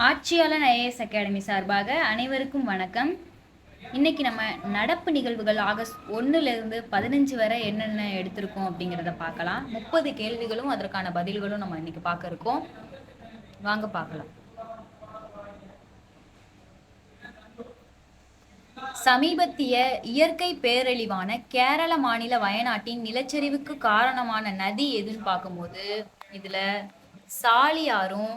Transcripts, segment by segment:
ஆட்சியாளர் IAS academy சார்பாக அனைவருக்கும் வணக்கம். இன்னைக்கு நம்ம நடப்பு நிகழ்வுகள் ஆகஸ்ட் 1லிருந்து 15 வரை என்னென்ன எடுத்திருக்கோம் அப்படிங்கிறத பார்க்கலாம். 30 கேள்விகளும் அதற்கான பதில்களும் நம்ம இன்னைக்கு பார்க்க இருக்கோம். வாங்க பார்க்கலாம். சமீபத்திய இயற்கை பேரழிவான கேரள மாநில வயநாட்டின் நிலச்சரிவுக்கு காரணமான நதி எதுன்னு பார்க்கும்போது இதுல சாலியாரும்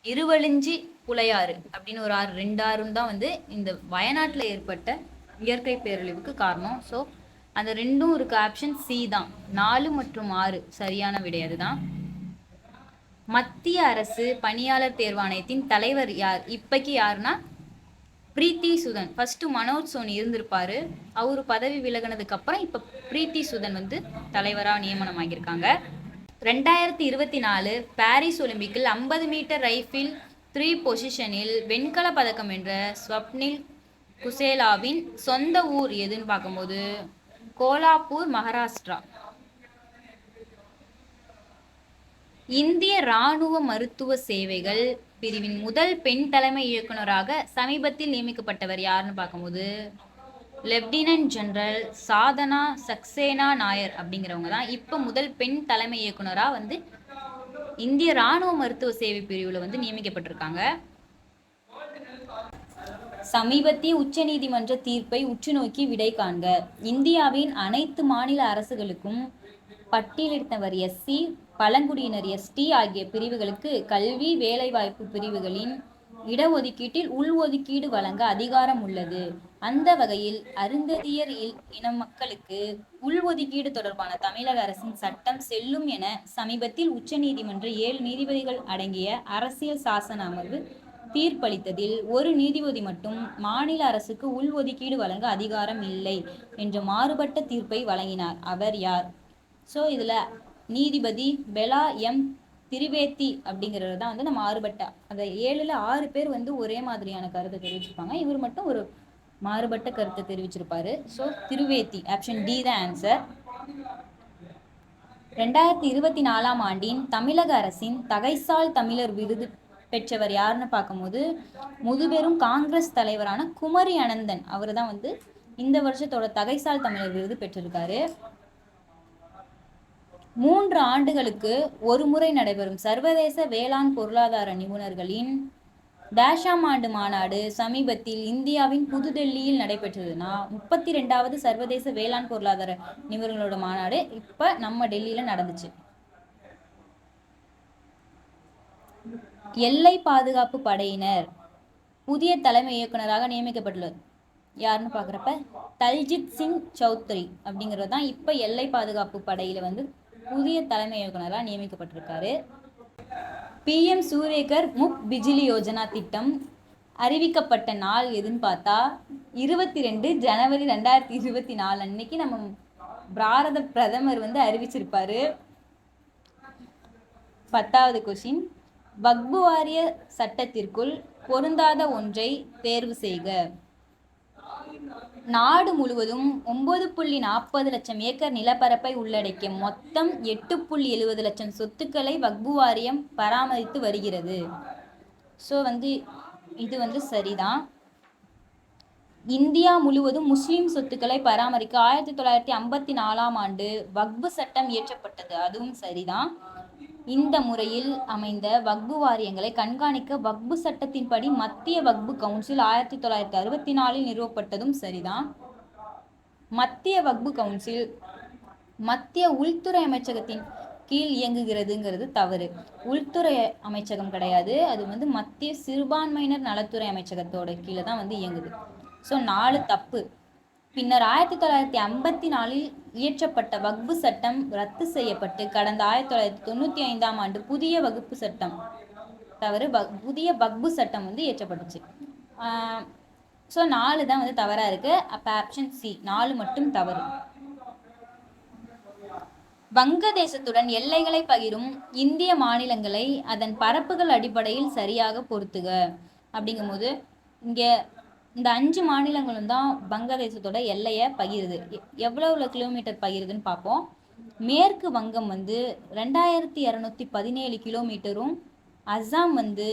இருவழிஞ்சி புலையாறு அப்படின்னு ஒரு ஆறு, 2 ஆறும் தான் வந்து இந்த வயநாட்டில் ஏற்பட்ட இயற்கை பேரழிவுக்கு காரணம். ஸோ அந்த 2ம் இருக்கு. ஆப்ஷன் சி தான். 4 மற்றும் 6 சரியான விடை. அதுதான். மத்திய அரசு பணியாளர் தேர்வாணையத்தின் தலைவர் யார்? இப்பைக்கு யாருன்னா பிரீத்தி சுதன். ஃபர்ஸ்ட் மனோஜ் சோனி இருந்திருப்பாரு. அவரு பதவி விலகினதுக்கு அப்புறம் இப்ப பிரீத்தி சுதன் வந்து தலைவராக நியமனம் ஆகியிருக்காங்க. 2024 பாரிஸ் ஒலிம்பிக்கில் 50 மீட்டர் ரைஃபிள் 3 பொசிஷனில் வெண்கல பதக்கம் வென்ற ஸ்வப்னில் குசேலாவின் சொந்த ஊர் எதுன்னு பார்க்கும்போது கோலாப்பூர், மகாராஷ்டிரா. இந்திய இராணுவ மருத்துவ சேவைகள் பிரிவின் முதல் பெண் தலைமை இயக்குநராக சமீபத்தில் நியமிக்கப்பட்டவர் யாருன்னு பார்க்கும்போது லெப்டினன்ட் ஜெனரல் சாதனா சக்சேனா நாயர் அப்படிங்கிறவங்க தான் இப்போ முதல் பெண் தலைமை இயக்குனராக வந்து இந்திய இராணுவ மருத்துவ சேவை பிரிவில் வந்து நியமிக்கப்பட்டிருக்காங்க. சமீபத்திய உச்ச நீதிமன்ற தீர்ப்பை உற்றுநோக்கி விடை காண்க. இந்தியாவின் அனைத்து மாநில அரசுகளுக்கும் பட்டியலிட்டவர் எஸ்சி, பழங்குடியினர் எஸ்டி ஆகிய பிரிவுகளுக்கு கல்வி வேலைவாய்ப்பு பிரிவுகளின் இடஒதுக்கீட்டில் உள்ஒதுக்கீடு வழங்க அதிகாரம் உள்ளது. அந்த வகையில் அருந்ததியர் இன மக்களுக்கு உள்ஒதுக்கீடு தொடர்பான தமிழக அரசின் சட்டம் செல்லும் என சமீபத்தில் உச்ச நீதிமன்ற 7 நீதிபதிகள் அடங்கிய அரசியல் சாசன அமர்வு தீர்ப்பளித்ததில் ஒரு நீதிபதி மட்டும் மாநில அரசுக்கு உள்ஒதுக்கீடு வழங்க அதிகாரம் இல்லை என்ற மாறுபட்ட தீர்ப்பை வழங்கினார். அவர் யார்? ஸோ இதுல நீதிபதி பெலா எம் திரிவேதி அப்படிங்கிறது தான் வந்து நம்ம மாறுபட்ட அந்த 7ல் 6 பேர் வந்து ஒரே மாதிரியான கருத்தை தெரிவிச்சிருப்பாங்க. இவர் மட்டும் ஒரு மாறுபட்ட கருத்தை தெரிவிச்சிருப்பாரு. ஸோ திரிவேதி, ஆப்ஷன் டி தான் ஆன்சர். 2024 ஆண்டின் தமிழக அரசின் தகைசால் தமிழர் விருது பெற்றவர் யாருன்னு பார்க்கும்போது முதுபெரும் காங்கிரஸ் தலைவரான குமரி அனந்தன். அவர் தான் வந்து இந்த வருஷத்தோட தகைசால் தமிழர் விருது பெற்றிருக்காரு. 3 ஆண்டுகளுக்கு ஒரு முறை நடைபெறும் சர்வதேச வேளாண் பொருளாதார நிபுணர்களின் டேஷாம் ஆண்டு மாநாடு சமீபத்தில் இந்தியாவின் புதுடெல்லியில் நடைபெற்றதுன்னா 32வது சர்வதேச வேளாண் பொருளாதார நிபுணர்களோட மாநாடு இப்ப நம்ம டெல்லியில நடந்துச்சு. எல்லை பாதுகாப்பு படையினர் புதிய தலைமை இயக்குநராக நியமிக்கப்பட்டுள்ளது யாருன்னு பாக்குறப்ப தல்ஜித் சிங் சௌத்ரி அப்படிங்கிறது தான் இப்ப எல்லை பாதுகாப்பு படையில வந்து புதிய தலைமை இயக்குநராக நியமிக்கப்பட்டிருக்காரு. PM சூரியகர் முஃப்த் பிஜிலி யோஜனா திட்டம் அறிவிக்கப்பட்ட நாள் எதுன்னு பார்த்தா 22 ஜனவரி 2024 அன்னைக்கு நம்ம பாரத பிரதமர் வந்து அறிவிச்சிருப்பாரு. 10வது கொஸ்டின், வக்பு வாரிய சட்டத்திற்குள் பொருந்தாத ஒன்றை தேர்வு செய்க. நாடு முழுவதும் 9.40 லட்சம் ஏக்கர் நிலப்பரப்பை உள்ளடக்கிய மொத்தம் 8.70 லட்சம் சொத்துக்களை வக்பு வாரியம் பராமரித்து வருகிறது. ஸோ வந்து இது வந்து சரிதான். இந்தியா முழுவதும் முஸ்லிம் சொத்துக்களை பராமரிக்க 1954 ஆண்டு வக்பு சட்டம் இயற்றப்பட்டது. அதுவும் சரிதான். இந்த முறையில் அமைந்த வக்பு வாரியங்களை கண்காணிக்க வக்பு சட்டத்தின்படி மத்திய வக்பு கவுன்சில் 1964 நிறுவப்பட்டதும் சரிதான். மத்திய வக்பு கவுன்சில் மத்திய உள்துறை அமைச்சகத்தின் கீழ் இயங்குகிறதுங்கிறது தவறு. உள்துறை அமைச்சகம் கிடையாது, அது வந்து மத்திய சிறுபான்மையினர் நலத்துறை அமைச்சகத்தோட கீழே தான் வந்து இயங்குது. ஸோ 4 தப்பு. பின்னர் 1954 இயற்றப்பட்ட வக்பு சட்டம் ரத்து செய்யப்பட்டு கடந்த 1995 ஆண்டு புதிய வகுப்பு சட்டம் புதிய வக்பு சட்டம் வந்து இயற்றப்பட்டுச்சு. ஸோ 4 தான் வந்து தவறா இருக்கு. அப்ப ஆப்ஷன் சி 4 மட்டும் தவறு. வங்கதேசத்துடன் எல்லைகளை பகிரும் இந்திய மாநிலங்களை அதன் பரப்புகள் அடிப்படையில் சரியாக பொருத்துக. அப்படிங்கும்போது இங்க இந்த 5 மாநிலங்களும் தான் வங்கதேசத்தோட எல்லையை பகிருது. எவ்வளவு கிலோமீட்டர் பகிருதுன்னு பார்ப்போம். மேற்கு வங்கம் வந்து 2217 கிலோமீட்டரும், அஸ்ஸாம் வந்து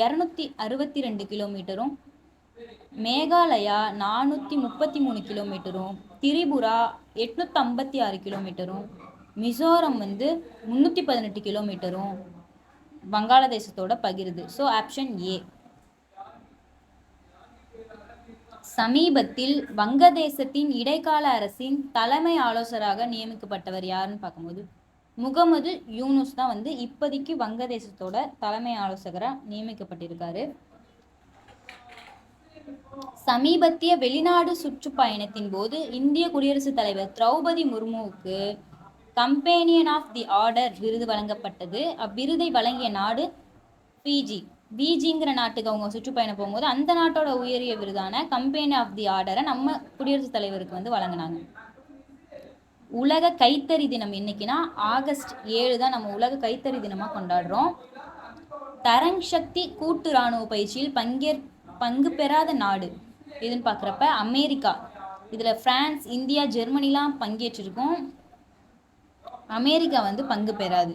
262 கிலோமீட்டரும், மேகாலயா 433 கிலோமீட்டரும், திரிபுரா 856 கிலோமீட்டரும், மிசோரம் 318 கிலோமீட்டரும் வங்காளதேசத்தோட பகிருது. So option A. சமீபத்தில் வங்கதேசத்தின் இடைக்கால அரசின் தலைமை ஆலோசகராக நியமிக்கப்பட்டவர் யாருன்னு பார்க்கும்போது முகமது யூனுஸ் தான் இப்போதைக்கு வங்கதேசத்தோட தலைமை ஆலோசகராக நியமிக்கப்பட்டிருக்காரு. சமீபத்திய வெளிநாடு சுற்றுப்பயணத்தின் போது இந்திய குடியரசுத் தலைவர் திரௌபதி முர்முவுக்கு கம்பேனியன் ஆஃப் தி ஆர்டர் விருது வழங்கப்பட்டது. அவ்விருதை வழங்கிய நாடு ஃபிஜி. பிஜிங்கிற நாட்டுக்கு அவங்க சுற்றுப்பயணம் போகும்போது அந்த நாட்டோட உயரிய விருதான கம்பெனி ஆஃப் தி ஆர்டரை நம்ம குடியரசுத் தலைவருக்கு வழங்கினாங்க. உலக கைத்தறி தினம் என்னைக்குன்னா ஆகஸ்ட் 7 தான் நம்ம உலக கைத்தறி தினமாக கொண்டாடுறோம். தரங் சக்தி கூட்டு இராணுவ பயிற்சியில் பங்கு பெறாத நாடு இதுன்னு பார்க்குறப்ப அமெரிக்கா. இதில் பிரான்ஸ், இந்தியா, ஜெர்மனிலாம் பங்கேற்றிருக்கோம். அமெரிக்கா பங்கு பெறாது.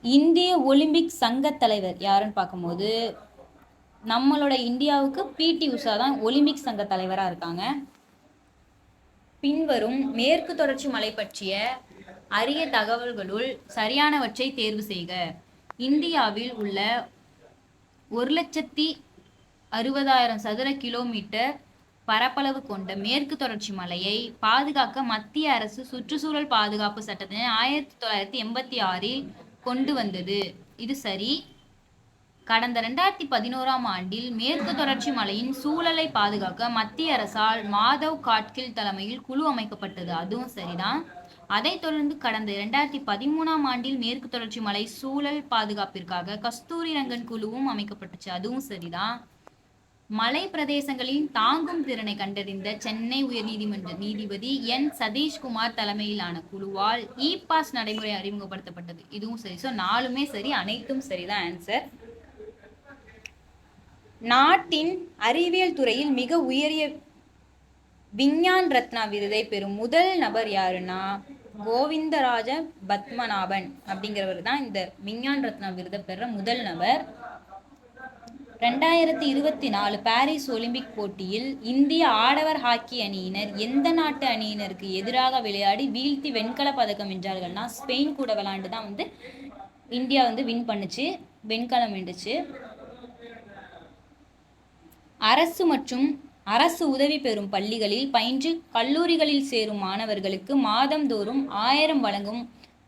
இந்திய ஒலிம்பிக் சங்க தலைவர் யாருன்னு பார்க்கும்போது நம்மளோட இந்தியாவுக்கு பிடி உஷா தான் ஒலிம்பிக் சங்க தலைவராக இருக்காங்க. பின்வரும் மேற்கு தொடர்ச்சி மலை பற்றிய அரிய தகவல்களுள் சரியானவற்றை தேர்வு செய்க. இந்தியாவில் உள்ள 1,60,000 சதுர கிலோமீட்டர் பரப்பளவு கொண்ட மேற்கு தொடர்ச்சி மலையை பாதுகாக்க மத்திய அரசு சுற்றுச்சூழல் பாதுகாப்பு சட்டத்தினை 1986 கொண்டு வந்தது. இது சரி. கடந்த 2011ஆம் ஆண்டில் மேற்கு தொடர்ச்சி மலையின் சூழலை பாதுகாக்க மத்திய அரசால் மாதவ் காட்கில் தலைமையில் குழு அமைக்கப்பட்டது. அதுவும் சரிதான். அதைத் தொடர்ந்து கடந்த 2013ஆம் ஆண்டில் மேற்கு தொடர்ச்சி மலை சூழல் பாதுகாப்பிற்காக கஸ்தூரி ரங்கன் குழுவும் அமைக்கப்பட்டுச்சு. அதுவும் சரிதான். மலை பிரதேசங்களின் தாங்கும் திறனை கண்டறிந்த சென்னை உயர்நீதிமன்ற நீதிபதி என் சதீஷ்குமார் தலைமையிலான குழுவால் இ பாஸ் நடைமுறை அறிமுகப்படுத்தப்பட்டது. இதுவும் சரி. ஸோ 4மே சரி, அனைத்தும் சரிதான் ஆன்சர். நாட்டின் அறிவியல் துறையில் மிக உயரிய விஞ்ஞான் ரத்னா விருதை பெறும் முதல் நபர் யாருன்னா கோவிந்தராஜ பத்மநாபன் அப்படிங்கிறவர் தான் இந்த விஞ்ஞான் ரத்னா விருதை பெற முதல் நபர். 2024 பாரிஸ் ஒலிம்பிக் போட்டியில் இந்திய ஆடவர் ஹாக்கி அணியினர் எந்த நாட்டு அணியினருக்கு எதிராக விளையாடி வீழ்த்தி வெண்கல பதக்கம் வென்றார்கள்னா ஸ்பெயின் கூட விளையாண்டு தான் இந்தியா வின் பண்ணுச்சு, வெண்கலம் வென்றுச்சு. அரசு மற்றும் அரசு உதவி பெறும் பள்ளிகளில் பயின்று கல்லூரிகளில் சேரும் மாணவர்களுக்கு மாதந்தோறும் 1000 வழங்கும்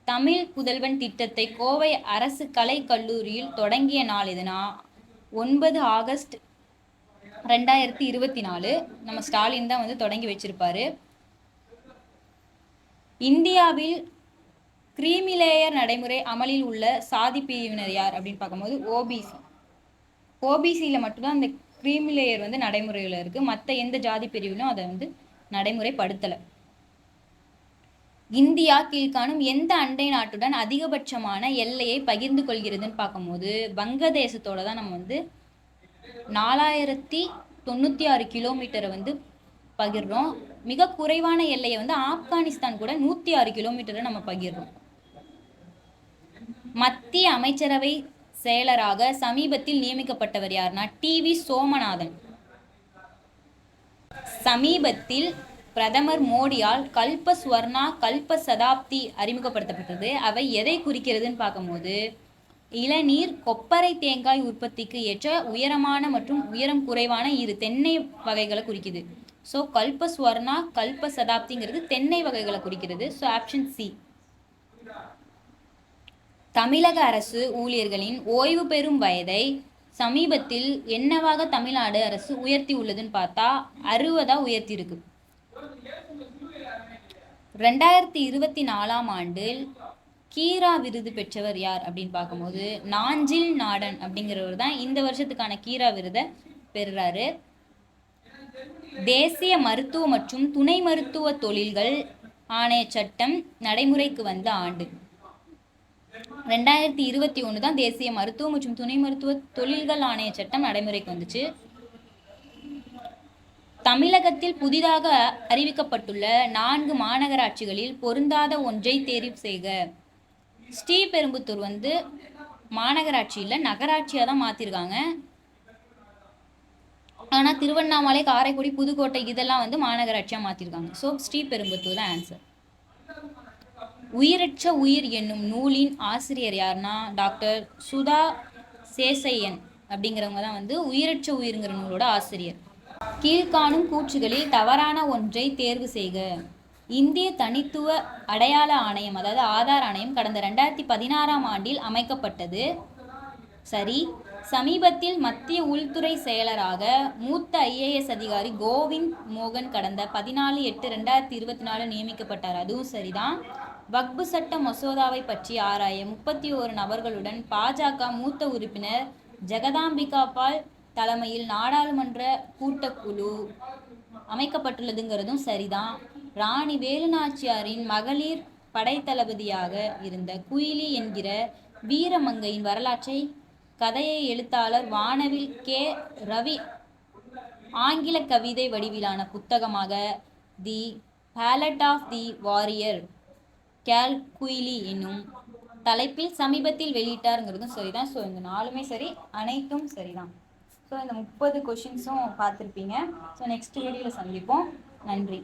தமிழ் புதல்வன் திட்டத்தை கோவை அரசு கலை கல்லூரியில் தொடங்கிய நாள் எதுனா 9 ஆகஸ்ட் 2024. நம்ம ஸ்டாலின் தான் தொடங்கி வச்சிருப்பாரு. இந்தியாவில் கிரீமிலேயர் நடைமுறை அமலில் உள்ள சாதி பிரிவினர் யார் அப்படின்னு பார்க்கும்போது ஓபிசி. ஓபிசியில் மட்டும்தான் இந்த கிரீமிலேயர் நடைமுறையில் இருக்கு. மற்ற எந்த ஜாதி பிரிவிலும் அதை நடைமுறைப்படுத்தலை. இந்தியா கீழ்காணும் எந்த அண்டை நாட்டுடன் அதிகபட்சமான எல்லையை பகிர்ந்து கொள்கிறதுன்னு பார்க்கும்போது வங்கதேசத்தோட தான் நம்ம 4096 கிலோமீட்டரை பகிர்றோம். மிக குறைவான எல்லையை ஆப்கானிஸ்தான் கூட 106 கிலோமீட்டரை நம்ம பகிர்றோம். மத்திய அமைச்சரவை செயலராக சமீபத்தில் நியமிக்கப்பட்டவர் யாருன்னா டிவி சோமநாதன். சமீபத்தில் பிரதமர் மோடியால் கல்ப ஸ்வர்ணா கல்ப சதாப்தி அறிமுகப்படுத்தப்பட்டது. அவை எதை குறிக்கிறதுன்னு பார்க்கும்போது இளநீர், கொப்பரை தேங்காய் உற்பத்திக்கு ஏற்ற உயரமான மற்றும் உயரம் குறைவான 2 தென்னை வகைகளை குறிக்குது. ஸோ கல்ப ஸ்வர்ணா கல்ப சதாப்திங்கிறது தென்னை வகைகளை குறிக்கிறது. So option C. தமிழக அரசு ஊழியர்களின் ஓய்வு பெறும் வயதை சமீபத்தில் என்னவாக தமிழ்நாடு அரசு உயர்த்தி உள்ளதுன்னு பார்த்தா 60 உயர்த்தி இருக்கு. 2024ஆம் ஆண்டில் கீரா விருது பெற்றவர் யார் அப்படின்னு பார்க்கும்போது நாஞ்சில் நாடன் அப்படிங்கிறவர் தான் இந்த வருஷத்துக்கான கீரா விருதை பெறுறாரு. தேசிய மருத்துவ மற்றும் துணை மருத்துவ தொழில்கள் ஆணைய சட்டம் நடைமுறைக்கு வந்த ஆண்டு 2021 தான் தேசிய மருத்துவ மற்றும் துணை மருத்துவ தொழில்கள் ஆணைய சட்டம் நடைமுறைக்கு வந்துச்சு. தமிழகத்தில் புதிதாக அறிவிக்கப்பட்டுள்ள 4 மாநகராட்சிகளில் பொருந்தாத ஒன்றை தேர்வு செய்க. ஸ்ரீபெரும்புத்தூர் மாநகராட்சி இல்லை, நகராட்சியாக தான் மாற்றிருக்காங்க. ஆனால் திருவண்ணாமலை, காரைக்குடி, புதுக்கோட்டை இதெல்லாம் வந்து மாநகராட்சியாக மாற்றிருக்காங்க. ஸோ ஸ்ரீபெரும்புத்தூர் தான் ஆன்சர். உயிரற்ற உயிர் என்னும் நூலின் ஆசிரியர் யாருன்னா டாக்டர் சுதா சேசையன் அப்படிங்கிறவங்க தான் வந்து உயிரற்ற உயிர்ங்கிற நூலோட ஆசிரியர். கீழ்காணும் கூற்றுகளில் தவறான ஒன்றை தேர்வு செய்க. இந்திய தனித்துவ அடையாள ஆணையம், அதாவது ஆதார் ஆணையம் கடந்த 2016ஆம் ஆண்டில் அமைக்கப்பட்டது. சரி. சமீபத்தில் மத்திய உள்துறை செயலராக மூத்த IAS அதிகாரி கோவிந்த் மோகன் கடந்த 14/8/2024 நியமிக்கப்பட்டார். அதுவும் சரிதான். வக்பு சட்ட மசோதாவை பற்றி ஆராய 31 நபர்களுடன் பாஜக மூத்த உறுப்பினர் ஜெகதாம்பிகா பால் தலைமையில் நாடாளுமன்ற கூட்டக்குழு அமைக்கப்பட்டுள்ளதுங்கிறதும் சரிதான். ராணி வேலுநாச்சியாரின் மகளிர் படைத்தளபதியாக இருந்த குயிலி என்கிற வீரமங்கையின் வரலாற்றை கதையை எழுத்தாளர் வானவில் ரவி ஆங்கில கவிதை வடிவிலான புத்தகமாக the ballad of the warrior கேல் குயிலி என்னும் தலைப்பில் சமீபத்தில் வெளியிட்டாருங்கிறதும் சரிதான். ஸோ இந்த 4மே சரி, அனைத்தும் சரிதான். ஸோ இந்த 30 கொஷின்ஸும் பார்த்துருப்பீங்க. ஸோ நெக்ஸ்ட் வீடியோவில் சந்திப்போம். நன்றி.